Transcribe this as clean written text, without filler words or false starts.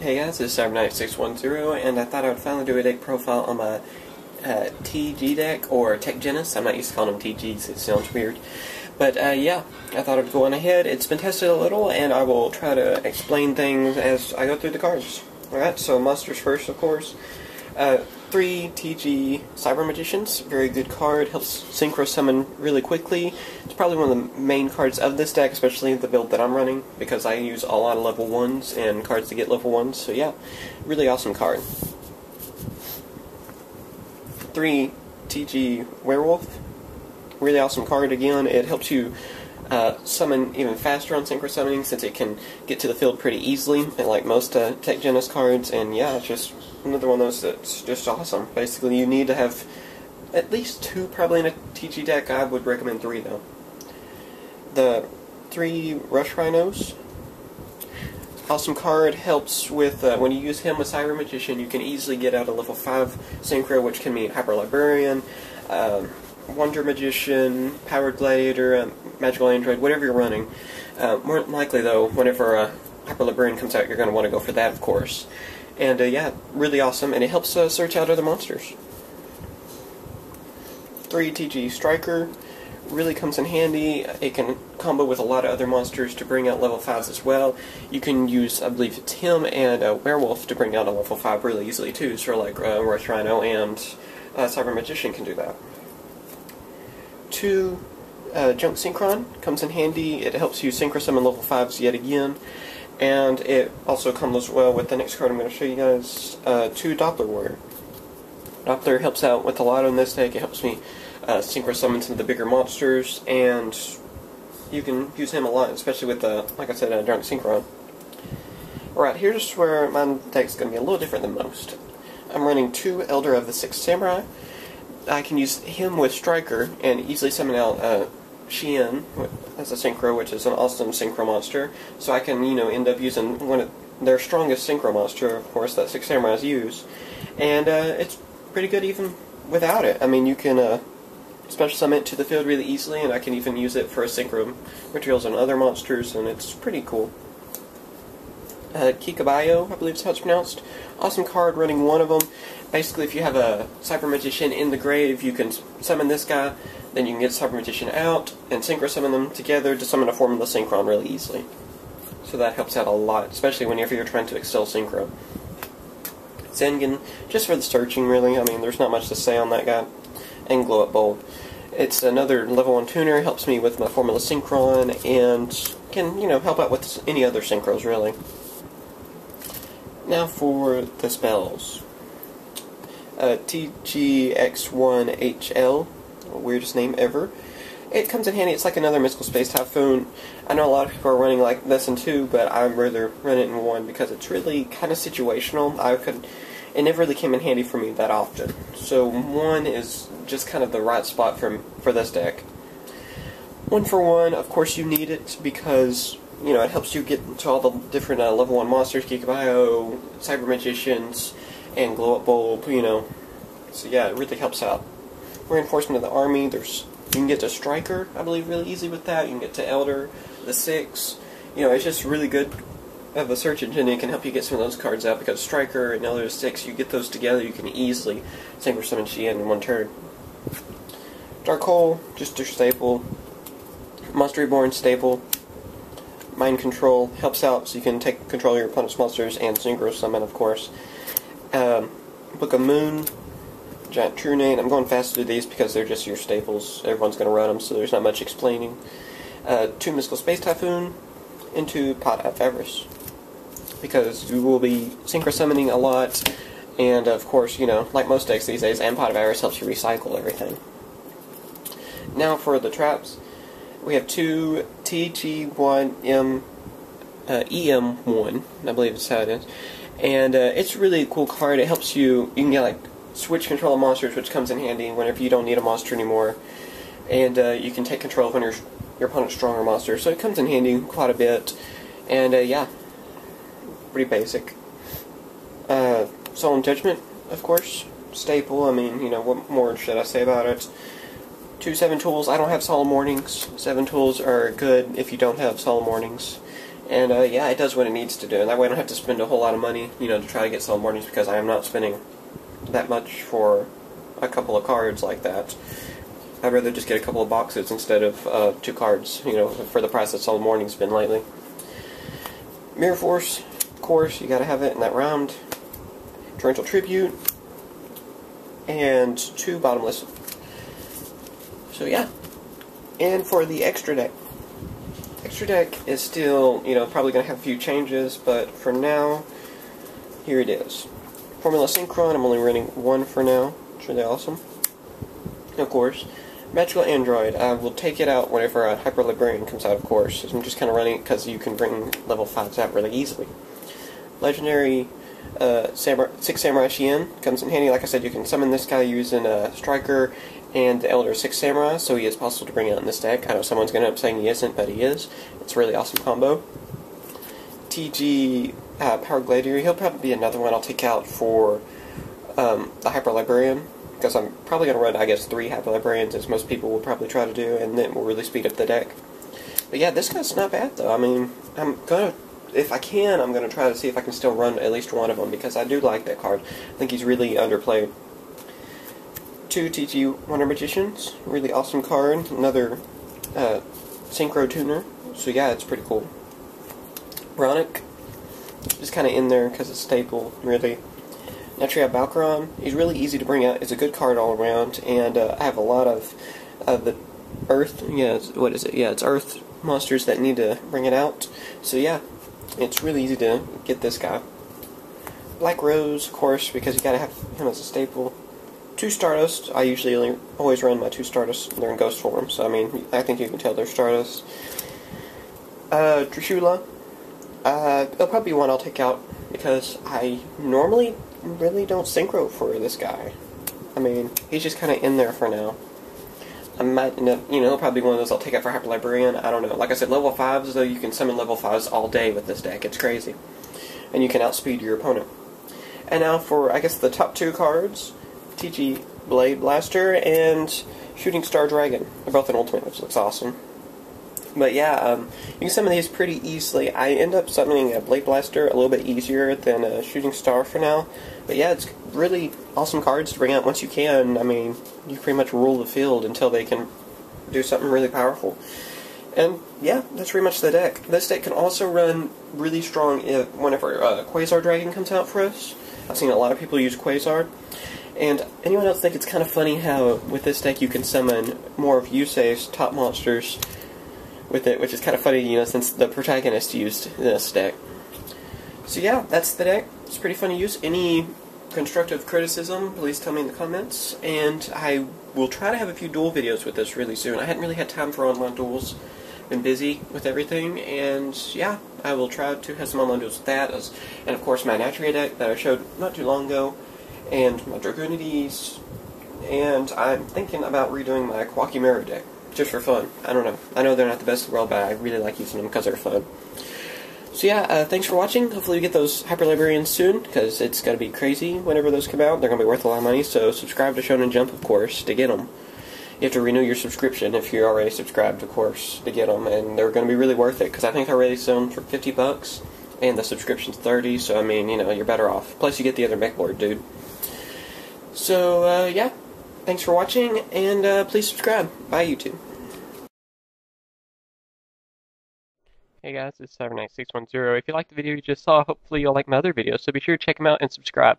Hey guys, this is CyberKnight 610, and I thought I would finally do a deck profile on my TG deck, or Techno-bg-music. I'm not used to calling them TGs, it sounds weird. But yeah, I thought I'd go on ahead. It's been tested a little, and I will try to explain things as I go through the cards. Alright, so monsters first, of course. 3 TG Cyber Magicians, very good card, helps synchro summon really quickly. It's probably one of the main cards of this deck, especially the build that I'm running, because I use a lot of level 1s and cards to get level 1s, so yeah, really awesome card. 3 TG Werewolf, really awesome card again. It helps you summon even faster on synchro summoning, since it can get to the field pretty easily, like most Techno-bg-music cards, and yeah, it's just another one of those that's just awesome. Basically, you need to have at least 2 probably in a TG deck. I would recommend 3 though. The 3 Rush Rhinos, awesome card, helps with when you use him with Cyber Magician, you can easily get out a level 5 synchro, which can mean Hyper Librarian, Wonder Magician, Powered Gladiator, Magical Android, whatever you're running. More likely though, whenever Hyper Librarian comes out, you're going to want to go for that, of course. And yeah, really awesome, and it helps search out other monsters. 3 TG Striker really comes in handy. It can combo with a lot of other monsters to bring out level 5s as well. You can use, I believe it's him and a Werewolf to bring out a level 5 really easily too, so like Rush Rhino and Cyber Magician can do that. 2 Junk Synchron comes in handy. It helps you synchro summon level 5s yet again. And it also combos well with the next card I'm going to show you guys, 2 Doppler Warrior. Doppler helps out with a lot on this deck. It helps me synchro summon some of the bigger monsters, and you can use him a lot, especially with, like I said, Junk Synchron. Alright, here's where my deck's going to be a little different than most. I'm running 2 Elder of the Sixth Samurai. I can use him with Striker and easily summon out Xian as a synchro, which is an awesome synchro monster. So I can, end up using one of their strongest synchro monster, of course, that Six Samurais use. And it's pretty good even without it. I mean, you can special summon it to the field really easily, and I can even use it for synchro materials on other monsters, and it's pretty cool. Yugioh, I believe is how it's pronounced. Awesome card, running 1 of them. Basically, if you have a Cyber Magician in the grave, you can summon this guy, then you can get Cyber Magician out, and synchro summon them together to summon a form of the Synchron really easily. So that helps out a lot, especially whenever you're trying to excel synchro. Zengen, just for the searching really, I mean, there's not much to say on that guy. And Glow Up Bulb. It's another level 1 tuner, helps me with my Formula Synchron, and can, help out with any other synchros really. Now for the spells. TGX1HL, weirdest name ever. It comes in handy. It's like another Mystical Space Typhoon. I know a lot of people are running like this in 2, but I'd rather run it in 1 because it's really kind of situational. It never really came in handy for me that often. So 1 is just kind of the right spot for this deck. 1 for 1, of course you need it because it helps you get to all the different level 1 monsters, Yugioh, Cyber Magicians, and Glow Up Bulb, So yeah, it really helps out. Reinforcement of the army, you can get to Striker, I believe, really easy with that. You can get to Elder, the 6. It's just really good of a search engine, and it can help you get some of those cards out, because Striker and Elder 6, you get those together, you can easily synchro summon Xian in 1 turn. Dark Hole, just your staple. Monster Reborn, staple. Mind Control helps out, so you can take control of your opponent's monsters and synchro summon, of course. Book of Moon, Giant True Name. I'm going fast through these because they're just your staples. Everyone's going to run them, so there's not much explaining. 2 Mystical Space Typhoon, and 2 Pot of Avarice, because you will be synchro summoning a lot, and of course, like most decks these days, and Pot of Avarice helps you recycle everything. Now for the traps. We have 2 TG1M EM1, I believe that's how it is, and it's really a cool card. It helps you can get switch control of monsters, which comes in handy whenever you don't need a monster anymore, and you can take control of one of your opponent's stronger monsters, so it comes in handy quite a bit, and yeah, pretty basic. Solemn Judgment, of course, staple. I mean, what more should I say about it? 2 7 tools. I don't have solemn mornings. 7 tools are good if you don't have solemn mornings. And yeah, it does what it needs to do, and that way I don't have to spend a whole lot of money, you know, to try to get solid mornings, because I am not spending that much for a couple of cards like that. I'd rather just get a couple of boxes instead of 2 cards, you know, for the price that solid morning's been lately. Mirror Force, of course, you gotta have it in that round. Torrential Tribute, and 2 Bottomless. So yeah. And for the extra deck. Extra deck is still, you know, probably going to have a few changes, but for now, here it is. Formula Synchron, I'm only running 1 for now. It's really awesome. Of course. Magical Android, I will take it out whenever a Hyper Librarian comes out, of course. I'm just kind of running it because you can bring level 5s out really easily. Legendary 6 Samurai Shien comes in handy. Like I said, you can summon this guy using a Striker and the Elder 6 Samurai, so he is possible to bring out in this deck. I know someone's going to end up saying he isn't, but he is. It's a really awesome combo. TG Power Gladiator, he'll probably be another one I'll take out for the Hyper Librarian, because I'm probably going to run, I guess, 3 Hyper Librarians, as most people will probably try to do, and then we'll really speed up the deck. But yeah, this guy's not bad, though. I mean, I'm going to, if I can, I'm going to try to see if I can still run at least one of them, because I do like that card. I think he's really underplayed. 2 TG Wonder Magicians, really awesome card. Another Synchro Tuner, so yeah, it's pretty cool. Bronic, just kind of in there because it's staple, really. Natria Balcaron, he's really easy to bring out. It's a good card all around, and I have a lot of the Earth, yeah, what is it? Yeah, it's Earth monsters that need to bring it out. So yeah, it's really easy to get this guy. Black Rose, of course, because you gotta have him as a staple. 2 Stardust, I usually always run my 2 Stardust. They're in ghost form, so I mean, I think you can tell they're Stardust. Trishula, it'll probably be one I'll take out, because I normally really don't synchro for this guy. I mean, he's just kind of in there for now. I might end up, you know, he'll probably be one of those I'll take out for Hyper Librarian. I don't know. Like I said, level 5s, though, you can summon level 5s all day with this deck. It's crazy. And you can outspeed your opponent. And now for, I guess, the top 2 cards, TG Blade Blaster and Shooting Star Dragon. They're both in Ultimate, which looks awesome. But yeah, you can summon these pretty easily. I end up summoning a Blade Blaster a little bit easier than a Shooting Star for now. But yeah, it's really awesome cards to bring out once you can. I mean, you pretty much rule the field until they can do something really powerful. And yeah, that's pretty much the deck. This deck can also run really strong whenever Quasar Dragon comes out for us. I've seen a lot of people use Quasar. And anyone else think it's kind of funny how with this deck you can summon more of Yusei's top monsters with it, which is kind of funny, you know, since the protagonist used this deck. So yeah, that's the deck. It's pretty fun to use. Any constructive criticism, please tell me in the comments, and I will try to have a few duel videos with this really soon. I hadn't really had time for online duels. Been busy with everything, and yeah, I will try to have some online duels with that, and of course my Natria deck that I showed not too long ago, and my Dragonides, and I'm thinking about redoing my Quackimero deck, just for fun. I don't know. I know they're not the best in the world, but I really like using them because they're fun. So yeah, thanks for watching. Hopefully we get those Hyper Librarians soon, because it's going to be crazy whenever those come out. They're going to be worth a lot of money, so subscribe to Shonen Jump, of course, to get them. You have to renew your subscription if you're already subscribed, of course, to get them, and they're going to be really worth it, because I think they're already selling for $50, and the subscription's $30, so I mean, you know, you're better off. Plus you get the other mech board, dude. So, yeah, thanks for watching, and please subscribe. Bye, YouTube. Hey guys, it's CyberKnight 610. If you liked the video you just saw, hopefully you'll like my other videos, so be sure to check them out and subscribe.